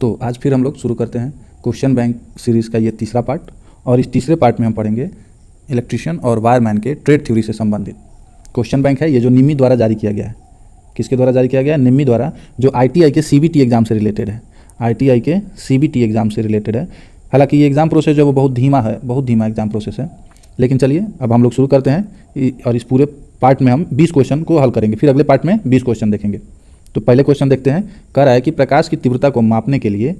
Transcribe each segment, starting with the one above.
तो आज फिर हम लोग शुरू करते हैं क्वेश्चन बैंक सीरीज़ का ये तीसरा पार्ट, और इस तीसरे पार्ट में हम पढ़ेंगे इलेक्ट्रीशियन और वायरमैन के ट्रेड थ्योरी से संबंधित क्वेश्चन बैंक है। ये जो निम्मी द्वारा जारी किया गया है, किसके द्वारा जारी किया गया है? निम्मी द्वारा, जो ITI के CBT एग्ज़ाम से रिलेटेड है। ITI के CBT एग्ज़ाम से रिलेटेड है। हालांकि ये एग्ज़ाम प्रोसेस जो वो बहुत धीमा एग्ज़ाम प्रोसेस है, लेकिन चलिए अब हम लोग शुरू करते हैं। और इस पूरे पार्ट में हम 20 क्वेश्चन को हल करेंगे, फिर अगले पार्ट में 20 क्वेश्चन देखेंगे। तो पहले क्वेश्चन देखते हैं। कह रहा है कि प्रकाश की तीव्रता को मापने के लिए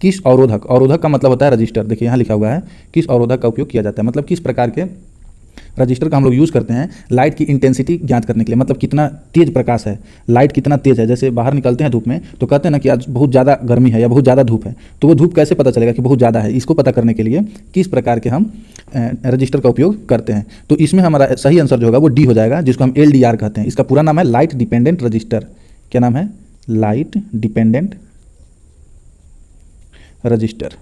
किस अवरोधक का मतलब होता है रजिस्टर, देखिए यहाँ लिखा हुआ है किस अवरोधक का उपयोग किया जाता है, मतलब किस प्रकार के रजिस्टर का हम लोग यूज़ करते हैं लाइट की इंटेंसिटी ज्ञात करने के लिए, मतलब कितना तेज प्रकाश है, लाइट कितना तेज है। जैसे बाहर निकलते हैं धूप में तो कहते हैं ना कि आज बहुत ज़्यादा गर्मी है या बहुत ज़्यादा धूप है, तो वो धूप कैसे पता चलेगा कि बहुत ज़्यादा है, इसको पता करने के लिए किस प्रकार के हम रजिस्टर का उपयोग करते हैं। तो इसमें हमारा सही आंसर जो होगा वो डी हो जाएगा, जिसको हम LDR कहते हैं। इसका पूरा नाम है लाइट डिपेंडेंट रजिस्टर। क्या नाम है? Light dependent register.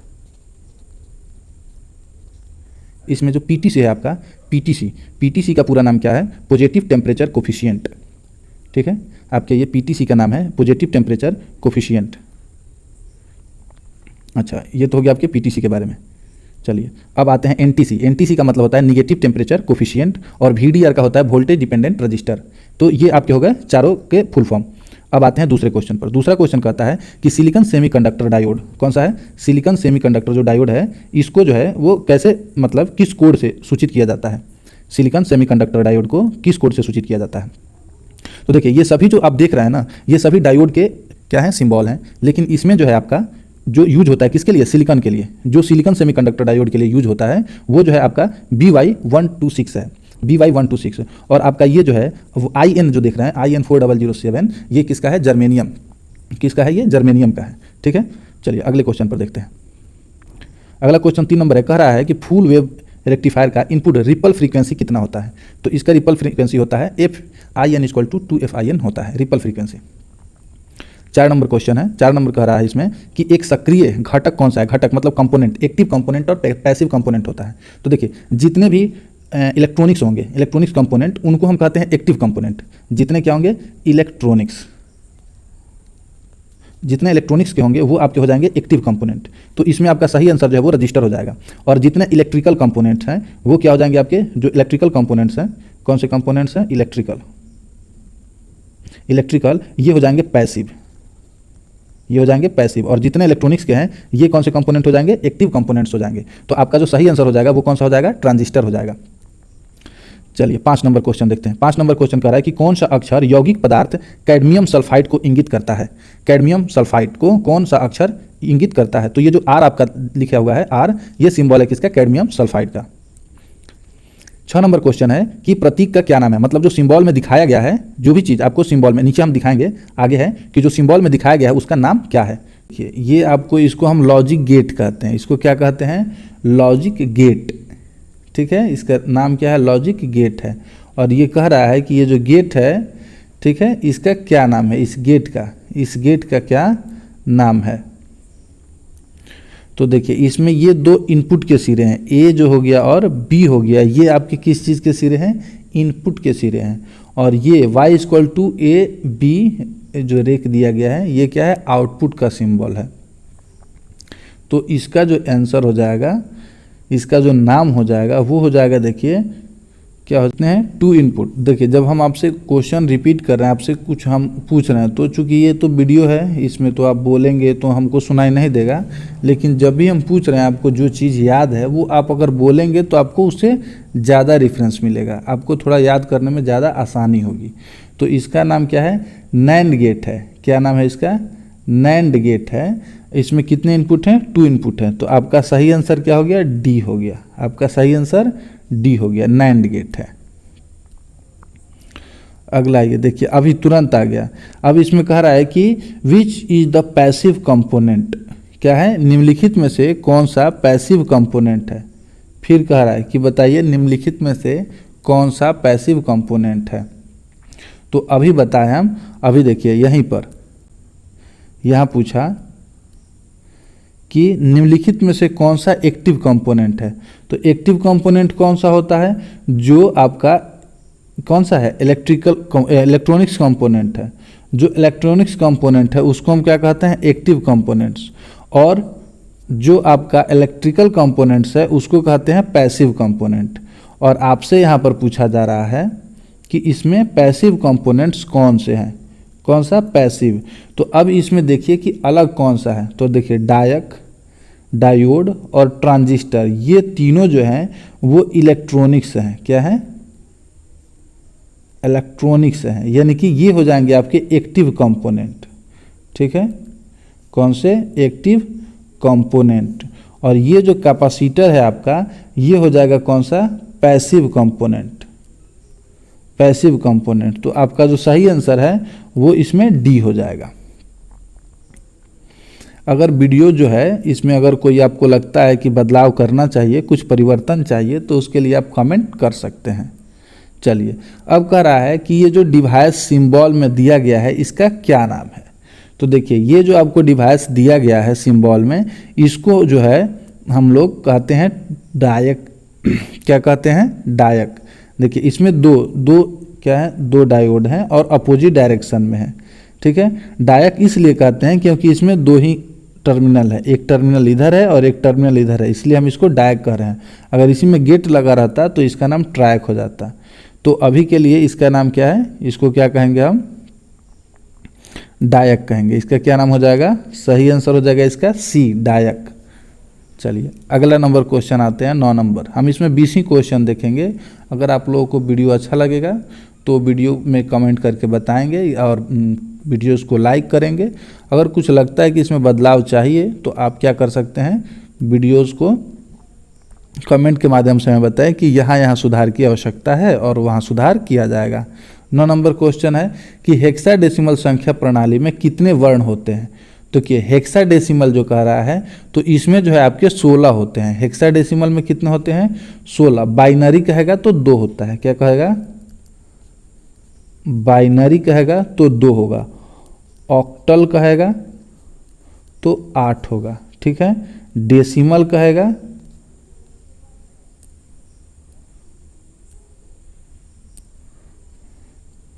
इसमें जो PTC है आपका, PTC का पूरा नाम क्या है? Positive temperature coefficient. ठीक है, आपके ये PTC का नाम है पॉजिटिव टेम्परेचर कोफिशिएंट। अच्छा, ये तो हो गया आपके PTC के बारे में। चलिए अब आते हैं NTC का मतलब होता है निगेटिव टेम्परेचर कोफिशिएंट, और VDR का होता है वोल्टेज डिपेंडेंट रजिस्टर। तो ये आपके हो गए चारों के फुल फॉर्म। अब आते हैं दूसरे क्वेश्चन पर। दूसरा क्वेश्चन कहता है कि सिलिकॉन सेमीकंडक्टर डायोड, कौन सा है? सिलिकॉन सेमीकंडक्टर जो डायोड है, इसको जो है वो कैसे, मतलब किस कोड से सूचित किया जाता है? सिलिकॉन सेमीकंडक्टर डायोड को किस कोड से सूचित किया जाता है? तो देखिए ये सभी जो आप देख रहे हैं ना, ये सभी डायोड के क्या है? सिंबल हैं। लेकिन इसमें जो है आपका जो यूज होता है किसके लिए? सिलिकॉन के लिए। जो सिलिकॉन सेमीकंडक्टर डायोड के लिए यूज होता है वो जो है आपका BY126 है, BY126। और आपका ये जो है वो IN जो देख रहे हैं, IN4007, ये किसका है? जर्मेनियम। किसका है? ये जर्मेनियम का है। ठीक है, चलिए अगले क्वेश्चन पर देखते हैं। अगला क्वेश्चन 3 नंबर है। कह रहा है कि फुल वेव रेक्टिफायर का इनपुट रिपल फ्रीक्वेंसी कितना होता है? तो इसका रिपल फ्रीक्वेंसी होता है FIN = 2FIN होता है रिपल फ्रीक्वेंसी। 4 नंबर क्वेश्चन है। 4 नंबर कह रहा है इसमें कि एक सक्रिय घटक कौन सा है? घटक मतलब कंपोनेंट, एक्टिव कंपोनेंट और पैसिव कंपोनेंट होता है। तो देखिए जितने भी इलेक्ट्रॉनिक्स होंगे, इलेक्ट्रॉनिक्स कंपोनेंट, उनको हम कहते हैं एक्टिव कंपोनेंट। जितने क्या होंगे? जितने इलेक्ट्रॉनिक्स के होंगे वो आपके हो जाएंगे एक्टिव कंपोनेंट। तो इसमें आपका सही आंसर जो है वो रजिस्टर हो जाएगा। और जितने इलेक्ट्रिकल कंपोनेंट्स हैं वो क्या हो जाएंगे? आपके जो इलेक्ट्रिकल कंपोनेंट्स हैं, कौन से कंपोनेंट्स हैं? इलेक्ट्रिकल, ये हो जाएंगे पैसिव, ये हो जाएंगे पैसिव। और जितने इलेक्ट्रॉनिक्स के हैं ये कौन से कंपोनेंट हो जाएंगे? एक्टिव कंपोनेंट्स हो जाएंगे। तो आपका जो सही आंसर हो जाएगा वो कौन सा हो जाएगा? ट्रांजिस्टर हो जाएगा। चलिए 5 नंबर क्वेश्चन देखते हैं। 5 नंबर क्वेश्चन कह रहा है कि कौन सा अक्षर यौगिक पदार्थ कैडमियम सल्फाइड को इंगित करता है? कैडमियम सल्फाइड को कौन सा अक्षर इंगित करता है? तो ये जो R आपका लिखा हुआ है, R, ये सिंबल है किसका? कैडमियम सल्फाइड का। 6 नंबर क्वेश्चन है कि प्रतीक का क्या नाम है? मतलब जो सिंबल में दिखाया गया है, जो भी चीज़ आपको सिंबल में, नीचे हम दिखाएंगे, आगे है कि जो सिंबल में दिखाया गया है उसका नाम क्या है? ये आपको, इसको हम लॉजिक गेट कहते हैं। इसको क्या कहते हैं? Logic gate. ठीक है, इसका नाम क्या है? लॉजिक गेट है। और ये कह रहा है कि ये जो गेट है, ठीक है, इसका क्या नाम है? इस गेट का क्या नाम है? तो देखिए इसमें ये 2 इनपुट के सिरे हैं, A जो हो गया और B हो गया। ये आपके किस चीज़ के सिरे हैं? इनपुट के सिरे हैं। और ये Y = AB जो रेख दिया गया है, ये क्या है? आउटपुट का सिंबल है। तो इसका जो आंसर हो जाएगा, इसका जो नाम हो जाएगा वो हो जाएगा, देखिए क्या होते हैं? 2 इनपुट। देखिए जब हम आपसे क्वेश्चन रिपीट कर रहे हैं, आपसे कुछ हम पूछ रहे हैं, तो चूंकि ये तो वीडियो है, इसमें तो आप बोलेंगे तो हमको सुनाई नहीं देगा। लेकिन जब भी हम पूछ रहे हैं, आपको जो चीज़ याद है वो आप अगर बोलेंगे तो आपको उससे ज़्यादा रेफरेंस मिलेगा, आपको थोड़ा याद करने में ज़्यादा आसानी होगी। तो इसका नाम क्या है? नैंड गेट है। क्या नाम है इसका? नैंड गेट है। इसमें कितने इनपुट हैं? 2 इनपुट हैं। तो आपका सही आंसर क्या हो गया? D हो गया। आपका सही आंसर D हो गया, नैंड गेट है। अगला ये देखिए, अभी तुरंत आ गया। अब इसमें कह रहा है कि which is the passive component? क्या है? निम्नलिखित में से कौन सा पैसिव कंपोनेंट है? फिर कह रहा है कि बताइए निम्नलिखित में से कौन सा पैसिव कंपोनेंट है? तो अभी बताएं हम, अभी देखिए यहीं पर, यहाँ पूछा कि निम्नलिखित में से कौन सा एक्टिव कंपोनेंट है। तो एक्टिव कंपोनेंट कौन सा होता है? जो आपका कौन सा है? इलेक्ट्रॉनिक्स कंपोनेंट है। जो इलेक्ट्रॉनिक्स कंपोनेंट है उसको हम क्या कहते हैं? Active components. और जो आपका इलेक्ट्रिकल कंपोनेंट्स है उसको कहते हैं पैसिव कंपोनेंट। और आपसे यहाँ पर पूछा जा रहा है कि इसमें पैसिव कंपोनेंट्स कौन से हैं, कौन सा पैसिव। तो अब इसमें देखिए कि अलग कौन सा है, तो देखिए डायक, डायोड और ट्रांजिस्टर, ये तीनों जो हैं वो इलेक्ट्रॉनिक्स हैं। क्या है? इलेक्ट्रॉनिक्स हैं, यानी कि ये हो जाएंगे आपके एक्टिव कंपोनेंट। ठीक है, कौन से? Active component. और ये जो कैपेसिटर है आपका, ये हो जाएगा कौन सा? Passive component. Passive component. तो आपका जो सही आंसर है वो इसमें डी हो जाएगा। अगर वीडियो जो है इसमें अगर कोई आपको लगता है कि बदलाव करना चाहिए, कुछ परिवर्तन चाहिए, तो उसके लिए आप कमेंट कर सकते हैं। चलिए, अब कह रहा है कि ये जो डिवाइस सिंबल में दिया गया है इसका क्या नाम है। तो देखिए, ये जो आपको डिवाइस दिया गया है सिंबल में, इसको जो है हम लोग कहते हैं डायक। क्या कहते हैं? डायक। देखिए, इसमें दो क्या है? दो डायोड हैं और अपोजिट डायरेक्शन में है। ठीक है, डायक इसलिए कहते हैं क्योंकि इसमें दो ही टर्मिनल है, एक टर्मिनल इधर है और एक टर्मिनल इधर है, इसलिए हम इसको डायक कह रहे हैं। अगर इसी में गेट लगा रहता तो इसका नाम ट्रैक हो जाता। तो अभी के लिए इसका नाम क्या है? इसको क्या कहेंगे हम? डायक कहेंगे। इसका क्या नाम हो जाएगा? सही आंसर हो जाएगा इसका सी, डायक। चलिए, अगला नंबर क्वेश्चन आते हैं 9 नंबर। हम इसमें 20 ही क्वेश्चन देखेंगे। अगर आप लोगों को वीडियो अच्छा लगेगा तो वीडियो में कमेंट करके बताएंगे और वीडियोस को लाइक करेंगे। अगर कुछ लगता है कि इसमें बदलाव चाहिए तो आप क्या कर सकते हैं? वीडियोस को कमेंट के माध्यम से हमें बताएं कि यहाँ सुधार की आवश्यकता है और वहाँ सुधार किया जाएगा। 9 नंबर क्वेश्चन है कि हेक्साडेसिमल संख्या प्रणाली में कितने वर्ण होते हैं। तो कि हेक्साडेसिमल जो कह रहा है तो इसमें जो है आपके 16 होते हैं। हेक्साडेसिमल में कितने होते हैं? 16। बाइनरी कहेगा तो 2 होता है। क्या कहेगा? बाइनरी कहेगा तो 2 होगा। ऑक्टल कहेगा तो 8 होगा। ठीक है, डेसिमल कहेगा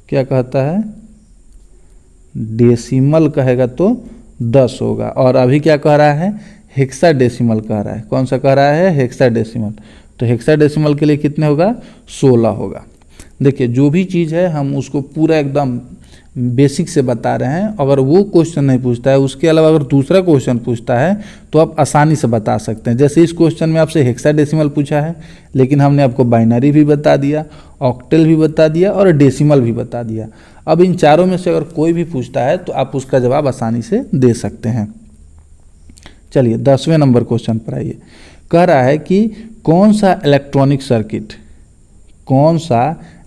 क्या कहता है? डेसिमल कहेगा तो 10 होगा। और अभी क्या कह रहा है? हेक्साडेसिमल कह रहा है। कौन सा कह रहा है? हेक्साडेसिमल। तो हेक्साडेसिमल के लिए कितने होगा? 16 होगा। देखिए, जो भी चीज़ है हम उसको पूरा एकदम बेसिक से बता रहे हैं। अगर वो क्वेश्चन नहीं पूछता है, उसके अलावा अगर दूसरा क्वेश्चन पूछता है तो आप आसानी से बता सकते हैं। जैसे इस क्वेश्चन में आपसे हेक्साडेसिमल पूछा है, लेकिन हमने आपको बाइनरी भी बता दिया, ऑक्टल भी बता दिया और डेसिमल भी बता दिया। अब इन चारों में से अगर कोई भी पूछता है तो आप उसका जवाब आसानी से दे सकते हैं। चलिए, 10वें नंबर क्वेश्चन पर आइए। कह रहा है कि कौन सा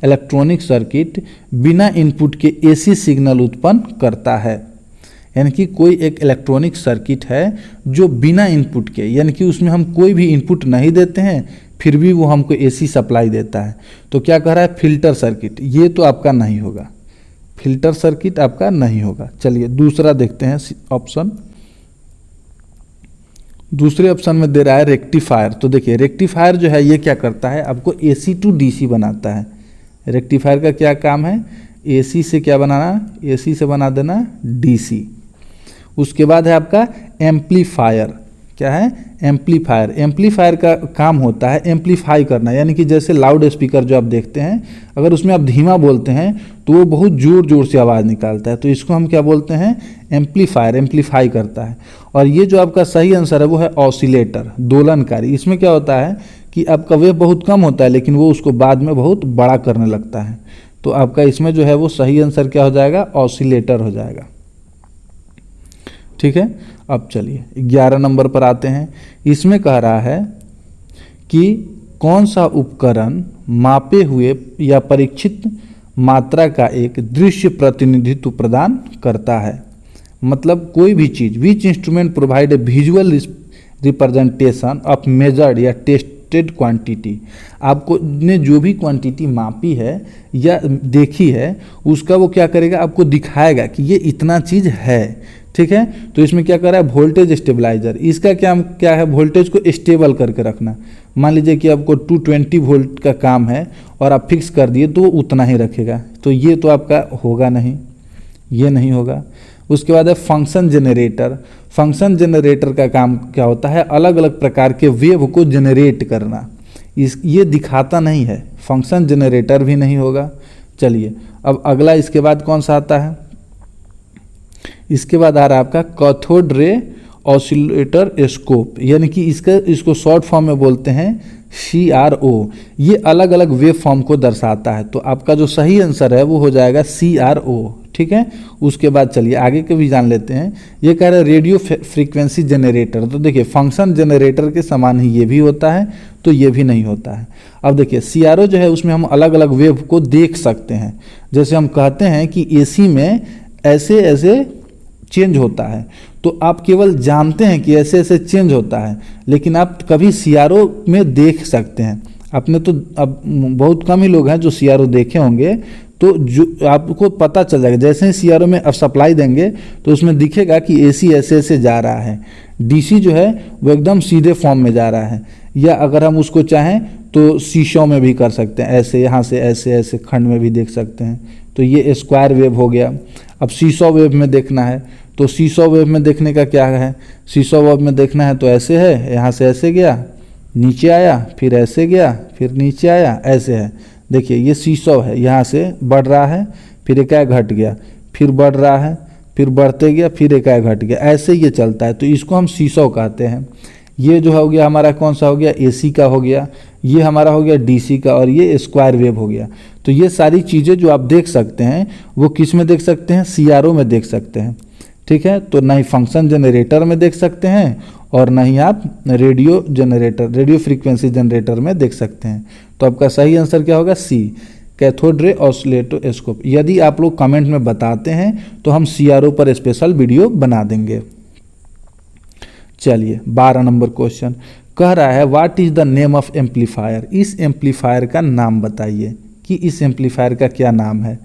इलेक्ट्रॉनिक सर्किट बिना इनपुट के एसी सिग्नल उत्पन्न करता है। यानी कि कोई एक इलेक्ट्रॉनिक सर्किट है जो बिना इनपुट के, यानी कि उसमें हम कोई भी इनपुट नहीं देते हैं, फिर भी वो हमको एसी सप्लाई देता है। तो क्या कह रहा है? Filter circuit. ये तो आपका नहीं होगा, फिल्टर सर्किट आपका नहीं होगा। चलिए, दूसरा देखते हैं ऑप्शन। दूसरे ऑप्शन में दे रहा है रेक्टिफायर। तो देखिए, रेक्टिफायर जो है ये क्या करता है? आपको एसी टू डीसी बनाता है। रेक्टिफायर का क्या काम है? एसी से क्या बनाना? एसी से बना देना डीसी। उसके बाद है आपका एम्पलीफायर। क्या है? एम्पलीफायर। एम्पलीफायर का काम होता है एम्पलीफाई करना, यानी कि जैसे लाउड स्पीकर जो आप देखते हैं, अगर उसमें आप धीमा बोलते हैं तो वो बहुत ज़ोर ज़ोर से आवाज़ निकालता है। तो इसको हम क्या बोलते हैं? एम्पलीफायर। एम्पलीफाई करता है। और ये जो आपका सही आंसर है वो है ऑसिलेटर, दोलनकारी। इसमें क्या होता है कि आपका वेव बहुत कम होता है लेकिन वो उसको बाद में बहुत बड़ा करने लगता है। तो आपका इसमें जो है वो सही आंसर क्या हो जाएगा? ऑसिलेटर हो जाएगा। ठीक है, अब चलिए 11 नंबर पर आते हैं। इसमें कह रहा है कि कौन सा उपकरण मापे हुए या परीक्षित मात्रा का एक दृश्य प्रतिनिधित्व प्रदान करता है। मतलब कोई भी चीज़, which instrument provide a visual representation of measured या टेस्टेड क्वांटिटी। आपको ने जो भी क्वांटिटी मापी है या देखी है उसका वो क्या करेगा? आपको दिखाएगा कि ये इतना चीज़ है। ठीक है, तो इसमें क्या कर रहा है? Voltage stabilizer. इसका क्या है? वोल्टेज को स्टेबल करके रखना। मान लीजिए कि आपको 220 वोल्ट का काम है और आप फिक्स कर दिए तो वो उतना ही रखेगा। तो ये तो आपका होगा नहीं, ये नहीं होगा। उसके बाद है फंक्शन जनरेटर। फंक्शन जनरेटर का काम क्या होता है, अलग अलग प्रकार के वेव को जनरेट करना। ये दिखाता नहीं है, फंक्शन जनरेटर भी नहीं होगा। चलिए अब अगला इसके बाद कौन सा आता है, इसके बाद आ रहा है आपका कैथोड रे ऑसिलेटर स्कोप, यानी कि इसको शॉर्ट फॉर्म में बोलते हैं CRO। ये अलग अलग वेव फॉर्म को दर्शाता है, तो आपका जो सही आंसर है वो हो जाएगा CRO। ठीक है, उसके बाद चलिए आगे के भी जान लेते हैं। ये कह रहे हैं रेडियो फ्रीक्वेंसी जनरेटर, तो देखिए फंक्शन जनरेटर के समान ही ये भी होता है, तो ये भी नहीं होता है। अब देखिए CRO जो है उसमें हम अलग अलग वेव को देख सकते हैं। जैसे हम कहते हैं कि AC में ऐसे ऐसे चेंज होता है, तो आप केवल जानते हैं कि ऐसे ऐसे चेंज होता है, लेकिन आप कभी CRO में देख सकते हैं। आपने तो अब बहुत कम ही लोग हैं जो CRO देखे होंगे, तो जो आपको पता चल जाएगा जैसे ही CRO में अब सप्लाई देंगे तो उसमें दिखेगा कि AC ऐसे ऐसे जा रहा है, DC जो है वो एकदम सीधे फॉर्म में जा रहा है। या अगर हम उसको चाहें तो शीशों में भी कर सकते हैं, ऐसे यहाँ से ऐसे ऐसे खंड में भी देख सकते हैं, तो ये स्क्वायर वेव हो गया। अब सीसॉ वेव में देखना है, तो सीसॉ वेव में देखने का क्या है, सीसॉ वेव में देखना है तो ऐसे है, यहाँ से ऐसे गया नीचे आया, फिर ऐसे गया, फिर नीचे आया, ऐसे है। देखिए ये सीसॉ है, यहाँ से बढ़ रहा है, फिर एकाएक घट गया, फिर बढ़ रहा है, फिर बढ़ते गया, फिर एकाएक घट गया, ऐसे ये चलता है, तो इसको हम सीसॉ कहते हैं। ये जो हो गया हमारा कौन सा हो गया, AC का हो गया, ये हमारा हो गया DC का, और ये स्क्वायर वेव हो गया। तो ये सारी चीज़ें जो आप देख सकते हैं वो किस में देख सकते हैं, CRO में देख सकते हैं। ठीक है, तो ना ही फंक्शन जनरेटर में देख सकते हैं और ना ही आप radio generator, radio frequency generator में देख सकते हैं। तो आपका सही आंसर क्या होगा, C, कैथोड रे ऑसिलेटोस्कोप। यदि आप लोग कमेंट में बताते हैं तो हम CRO पर स्पेशल वीडियो बना देंगे। चलिए 12 नंबर क्वेश्चन कह रहा है what is the name of amplifier. इस एम्पलीफायर का नाम बताइए कि इस एम्पलीफायर का क्या नाम है।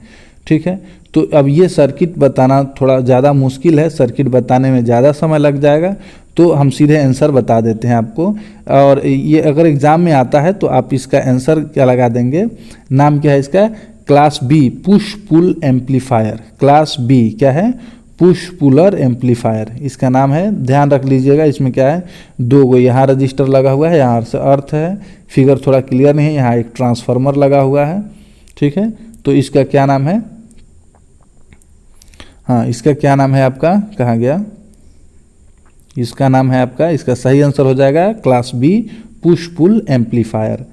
ठीक है, तो अब ये सर्किट बताना थोड़ा ज़्यादा मुश्किल है, सर्किट बताने में ज़्यादा समय लग जाएगा, तो हम सीधे आंसर बता देते हैं आपको। और ये अगर एग्ज़ाम में आता है तो आप इसका आंसर क्या लगा देंगे, नाम क्या है इसका, class B push pull amplifier. Class B क्या है, पुश पुलर एम्पलीफायर इसका नाम है। ध्यान रख लीजिएगा, इसमें क्या है, दो गो यहाँ रजिस्टर लगा हुआ है, यहाँ से अर्थ है, फिगर थोड़ा क्लियर नहीं है, यहाँ एक ट्रांसफार्मर लगा हुआ है। ठीक है, तो इसका क्या नाम है, हाँ इसका क्या नाम है आपका, कहाँ गया, इसका नाम है आपका, इसका सही आंसर हो जाएगा class B push pull amplifier.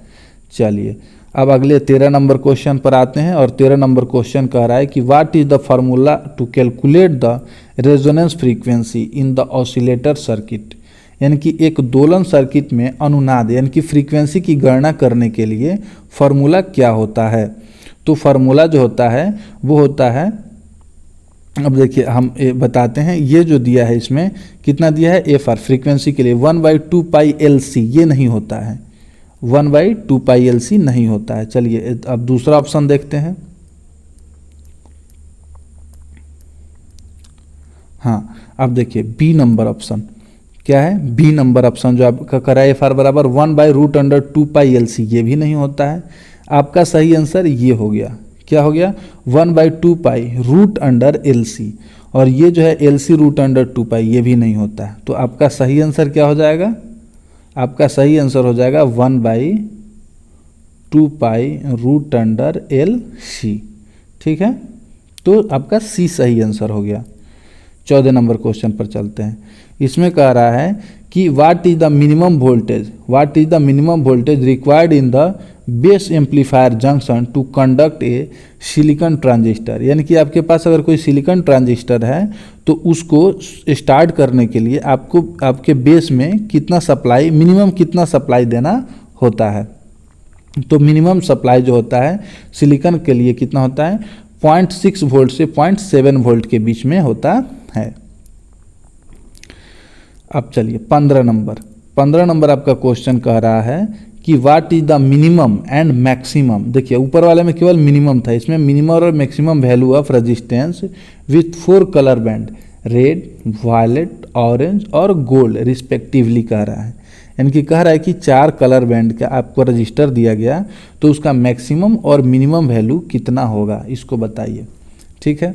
चलिए अब अगले 13 नंबर क्वेश्चन पर आते हैं, और 13 नंबर क्वेश्चन कह रहा है कि what is the formula to calculate the resonance frequency in the oscillator circuit. यानी कि एक दोलन सर्किट में अनुनाद यानी कि फ्रीक्वेंसी की गणना करने के लिए फार्मूला क्या होता है। तो फार्मूला जो होता है वो होता है, अब देखिए हम बताते हैं, ये जो दिया है इसमें कितना दिया है, FR फ्रीक्वेंसी के लिए 1/2 पाई LC, ये नहीं होता है, 1/2 पाई LC नहीं होता है। चलिए अब दूसरा ऑप्शन देखते हैं। हाँ अब देखिए B नंबर ऑप्शन क्या है, B नंबर ऑप्शन जो आपका करा है FR बराबर 1/√2 पाई LC, ये भी नहीं होता है। आपका सही आंसर ये हो गया, क्या हो गया, 1/2 पाई √LC, और ये जो है LC √2 पाई, ये भी नहीं होता है। तो आपका सही आंसर क्या हो जाएगा, आपका सही आंसर हो जाएगा 1/2 पाई √LC। ठीक है, तो आपका C सही आंसर हो गया। 14 नंबर क्वेश्चन पर चलते हैं। इसमें कह रहा है कि what is the minimum voltage required in the base amplifier junction to conduct a silicon transistor. यानी कि आपके पास अगर कोई सिलिकॉन ट्रांजिस्टर है तो उसको स्टार्ट करने के लिए आपको आपके बेस में कितना सप्लाई, मिनिमम कितना सप्लाई देना होता है। तो मिनिमम सप्लाई जो होता है सिलिकॉन के लिए कितना होता है, 0.6 वोल्ट से 0.7 वोल्ट के बीच में होता है। अब चलिए 15 नंबर आपका क्वेश्चन कह रहा है कि what is the minimum and maximum. देखिए ऊपर वाले में केवल मिनिमम था, इसमें मिनिमम और maximum value of resistance with 4 colour band, red, violet, orange और गोल्ड रिस्पेक्टिवली कह रहा है। यानी कि कह रहा है कि 4 कलर बैंड का आपको रजिस्टर दिया गया, तो उसका मैक्सिमम और मिनिमम वैल्यू कितना होगा, इसको बताइए। ठीक है,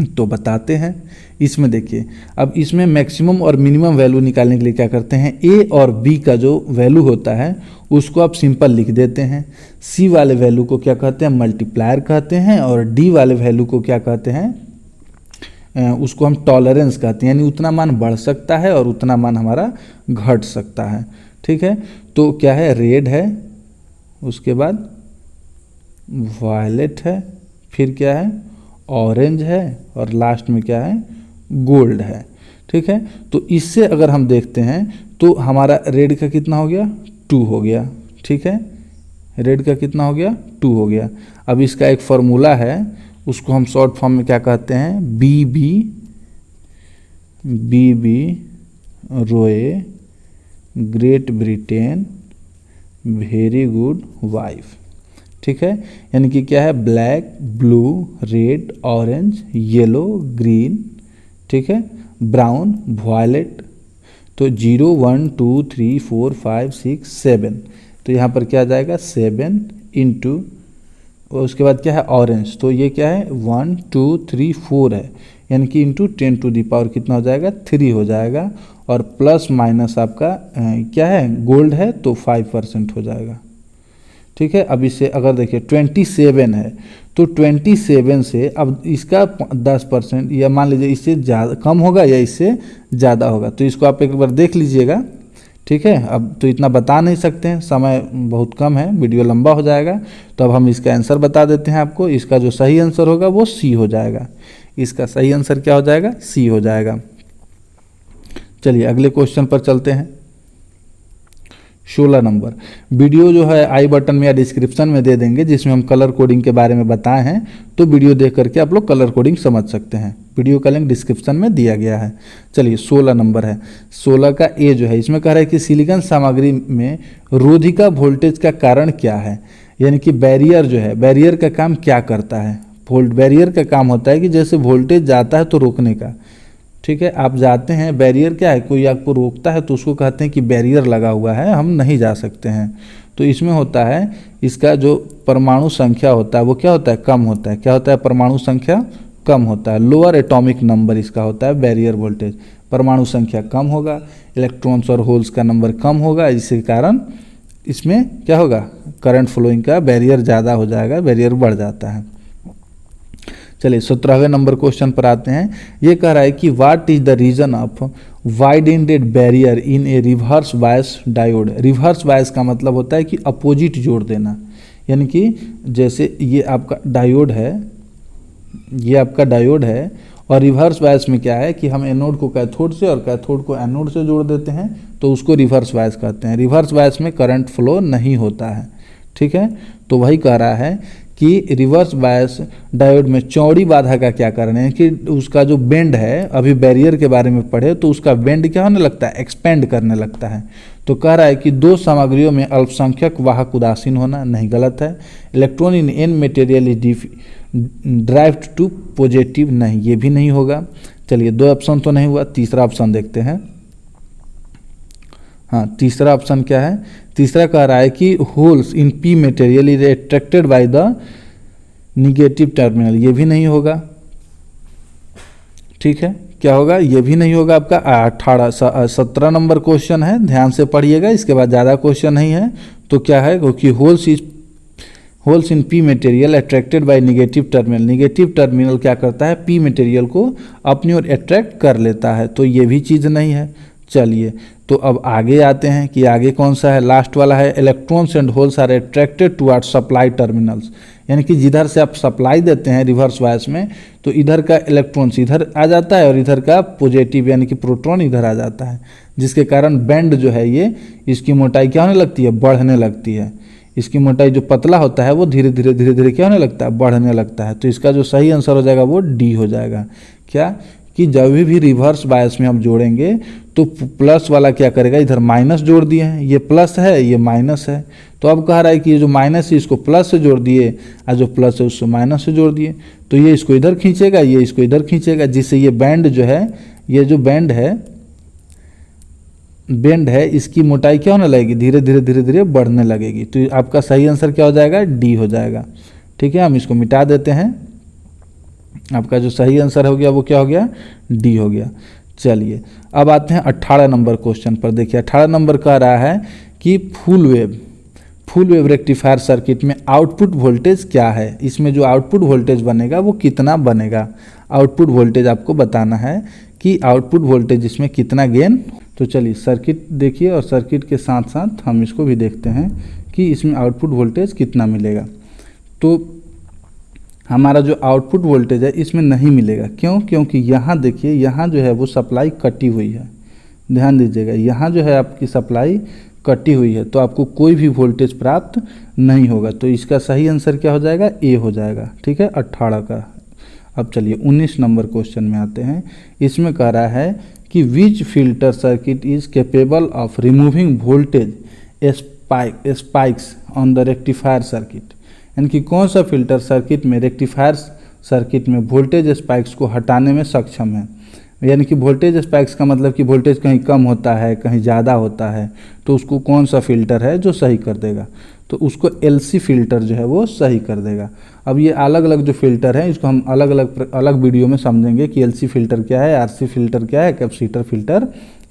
तो बताते हैं। इसमें देखिए, अब इसमें मैक्सिमम और मिनिमम वैल्यू निकालने के लिए क्या करते हैं, ए और बी का जो वैल्यू होता है उसको आप सिंपल लिख देते हैं। सी वाले वैल्यू को क्या कहते हैं, मल्टीप्लायर कहते हैं, और डी वाले वैल्यू को क्या कहते हैं, उसको हम टॉलरेंस कहते हैं, यानी उतना मान बढ़ सकता है और उतना मान हमारा घट सकता है। ठीक है, तो क्या है, रेड है, उसके बाद वायलेट है, फिर क्या है, ऑरेंज है, और लास्ट में क्या है, गोल्ड है। ठीक है, तो इससे अगर हम देखते हैं तो हमारा रेड का कितना हो गया, 2 हो गया। ठीक है, रेड का कितना हो गया, 2 हो गया। अब इसका एक फॉर्मूला है, उसको हम शॉर्ट फॉर्म में क्या कहते हैं, बी बी रोए great Britain very good wife. ठीक है, यानी कि क्या है, black, blue, red, orange, yellow, green, ठीक है, ब्राउन, वायलेट। तो 0 1 2 3 4 5 6 7, तो यहाँ पर क्या आ जाएगा, 7 इंटू, और उसके बाद क्या है, ऑरेंज। तो ये क्या है, 1 2 3 4 है, यानी कि इंटू 10 टू दी पावर कितना हो जाएगा, 3 हो जाएगा। और प्लस माइनस आपका क्या है, गोल्ड है, तो 5% हो जाएगा। ठीक है, अब इससे अगर देखिए 27 है, तो 27 से अब इसका 10%, या मान लीजिए इससे ज़्यादा कम होगा या इससे ज़्यादा होगा, तो इसको आप एक बार देख लीजिएगा। ठीक है, अब तो इतना बता नहीं सकते हैं, समय बहुत कम है, वीडियो लंबा हो जाएगा, तो अब हम इसका आंसर बता देते हैं आपको। इसका जो सही आंसर होगा वो सी हो जाएगा। इसका सही आंसर क्या हो जाएगा, सी हो जाएगा। चलिए अगले क्वेश्चन पर चलते हैं। 16 नंबर, वीडियो जो है आई बटन में या डिस्क्रिप्शन में दे देंगे, जिसमें हम कलर कोडिंग के बारे में बताए हैं, तो वीडियो देख करके आप लोग कलर कोडिंग समझ सकते हैं। वीडियो का लिंक डिस्क्रिप्शन में दिया गया है। चलिए 16 नंबर है, 16 का ए जो है, इसमें कह रहा है कि सिलिकॉन सामग्री में रोधिका वोल्टेज का कारण क्या है, यानी कि बैरियर जो है, बैरियर का काम क्या करता है। बैरियर का काम होता है कि जैसे वोल्टेज जाता है तो रोकने का। ठीक है, आप जाते हैं, बैरियर क्या है, कोई आपको रोकता है तो उसको कहते हैं कि बैरियर लगा हुआ है, हम नहीं जा सकते हैं। तो इसमें होता है, इसका जो परमाणु संख्या होता है वो क्या होता है, कम होता है। क्या होता है, परमाणु संख्या कम होता है, लोअर एटॉमिक नंबर इसका होता है बैरियर वोल्टेज। परमाणु संख्या कम होगा, इलेक्ट्रॉन्स और होल्स का नंबर कम होगा, इसी कारण इसमें क्या होगा, करंट फ्लोइंग का बैरियर ज़्यादा हो जाएगा, बैरियर बढ़ जाता है। चलिए 17वें नंबर क्वेश्चन पर आते हैं। ये कह रहा है कि what is the reason of widened barrier in a reverse bias diode. Reverse bias का मतलब होता है कि अपोजिट जोड़ देना, यानी कि जैसे ये आपका डायोड है, ये आपका डायोड है, और रिवर्स बायस में क्या है कि हम एनोड को कैथोड से और कैथोड को एनोड से जोड़ देते हैं, तो उसको रिवर्स बायस कहते हैं। रिवर्स बायस में करंट फ्लो नहीं होता है। ठीक है, तो वही कह रहा है कि रिवर्स बायस डायोड में चौड़ी बाधा का क्या कारण है, कि उसका जो बेंड है, अभी बैरियर के बारे में पढ़े तो उसका बेंड क्या होने लगता है, एक्सपेंड करने लगता है। तो कह रहा है कि दो सामग्रियों में अल्पसंख्यक वाहक उदासीन होना, नहीं, गलत है। Electron in N material is drived to positive, नहीं, ये भी नहीं होगा। चलिए 2 ऑप्शन तो नहीं हुआ, तीसरा ऑप्शन देखते हैं। हाँ, तीसरा ऑप्शन क्या है, तीसरा कह रहा है कि holes in P material is attracted by the negative terminal, ये भी नहीं होगा। ठीक है, क्या होगा, ये भी नहीं होगा। आपका 17 नंबर क्वेश्चन है, ध्यान से पढ़िएगा, इसके बाद ज़्यादा क्वेश्चन नहीं है। तो क्या है, क्योंकि holes in P material attracted by negative terminal, negative terminal क्या करता है, पी मटेरियल को अपनी ओर अट्रैक्ट कर लेता है, तो ये भी चीज़ नहीं है। चलिए तो अब आगे आते हैं कि आगे कौन सा है, लास्ट वाला है, electrons and holes are attracted towards supply terminals, यानी कि जिधर से आप सप्लाई देते हैं रिवर्स बायस में, तो इधर का इलेक्ट्रॉन्स इधर आ जाता है और इधर का पॉजिटिव यानी कि प्रोटॉन इधर आ जाता है, जिसके कारण बैंड जो है ये, इसकी मोटाई क्या होने लगती है, बढ़ने लगती है। इसकी मोटाई जो पतला होता है वो धीरे धीरे क्या होने लगता है, बढ़ने लगता है। तो इसका जो सही आंसर हो जाएगा वो डी हो जाएगा। क्या कि जब भी रिवर्स बायस में हम जोड़ेंगे तो प्लस वाला क्या करेगा, इधर माइनस जोड़ दिए हैं, ये प्लस है ये माइनस है, तो अब कह रहा है कि ये जो माइनस है इसको प्लस से जोड़ दिए और जो प्लस है उसको माइनस से जोड़ दिए, तो ये इसको इधर खींचेगा, ये इसको इधर खींचेगा, जिससे ये बैंड जो है, ये जो बैंड है इसकी मोटाई क्या होने लगेगी, धीरे धीरे बढ़ने लगेगी। तो आपका सही आंसर क्या हो जाएगा, डी हो जाएगा। ठीक है, हम इसको मिटा देते हैं। आपका जो सही आंसर हो गया वो क्या हो गया, डी हो गया। चलिए अब आते हैं 18 नंबर क्वेश्चन पर। देखिए 18 नंबर कह रहा है कि फुल वेव रेक्टिफायर सर्किट में आउटपुट वोल्टेज क्या है। इसमें जो आउटपुट वोल्टेज बनेगा वो कितना बनेगा, आउटपुट वोल्टेज आपको बताना है कि आउटपुट वोल्टेज इसमें कितना गेन। तो चलिए सर्किट देखिए और सर्किट के साथ साथ हम इसको भी देखते हैं कि इसमें आउटपुट वोल्टेज कितना मिलेगा। तो हमारा जो आउटपुट वोल्टेज है इसमें नहीं मिलेगा, क्यों? क्योंकि यहाँ देखिए, यहाँ जो है वो सप्लाई कटी हुई है, ध्यान दीजिएगा, यहाँ जो है आपकी सप्लाई कटी हुई है, तो आपको कोई भी वोल्टेज प्राप्त नहीं होगा। तो इसका सही आंसर क्या हो जाएगा, ए हो जाएगा। ठीक है, 18 का। अब चलिए 19 नंबर क्वेश्चन में आते हैं। इसमें कह रहा है कि विच filter circuit is capable of removing voltage spikes on the rectifier circuit, यानी कि कौन सा फिल्टर सर्किट में, रेक्टिफायर सर्किट में वोल्टेज स्पाइक्स को हटाने में सक्षम है। यानी कि वोल्टेज स्पाइक्स का मतलब कि वोल्टेज कहीं कम होता है, कहीं ज़्यादा होता है, तो उसको कौन सा फिल्टर है जो सही कर देगा। तो उसको एलसी फिल्टर जो है वो सही कर देगा। अब ये अलग अलग जो फिल्टर है इसको हम अलग वीडियो में समझेंगे कि एलसी फिल्टर क्या है, आरसी फिल्टर क्या है, कैपेसिटर फिल्टर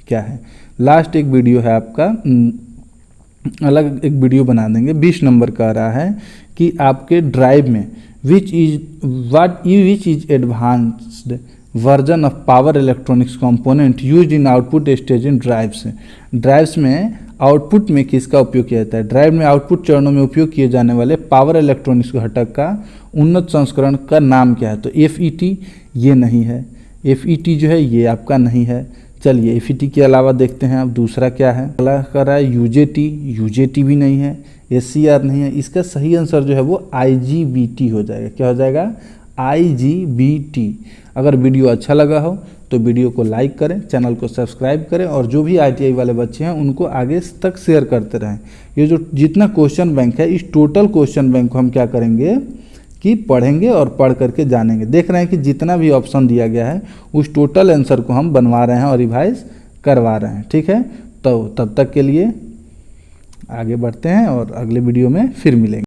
क्या है। लास्ट एक वीडियो है आपका, अलग एक वीडियो बना देंगे। 20 नंबर कह रहा है कि आपके ड्राइव में which is advanced version of power electronics component used in output stage in drives में आउटपुट में किसका उपयोग किया जाता है। ड्राइव में आउटपुट चरणों में उपयोग किए जाने वाले पावर इलेक्ट्रॉनिक्स घटक का उन्नत संस्करण का नाम क्या है। तो FET ये नहीं है, FET जो है ये आपका नहीं है। चलिए FET के अलावा देखते हैं अब दूसरा क्या है। अगला कर रहा है UJT भी नहीं है, SCR नहीं है। इसका सही आंसर जो है वो IGBT हो जाएगा। क्या हो जाएगा, IGBT। अगर वीडियो अच्छा लगा हो तो वीडियो को लाइक करें, चैनल को सब्सक्राइब करें और जो भी ITI वाले बच्चे हैं उनको आगे तक शेयर करते रहें। ये जो जितना क्वेश्चन बैंक है, इस टोटल क्वेश्चन बैंक को हम क्या करेंगे कि पढ़ेंगे और पढ़ करके जानेंगे। देख रहे हैं कि जितना भी ऑप्शन दिया गया है उस टोटल आंसर को हम बनवा रहे हैं और रिवाइज करवा रहे हैं। ठीक है, तो तब तक के लिए आगे बढ़ते हैं और अगले वीडियो में फिर मिलेंगे।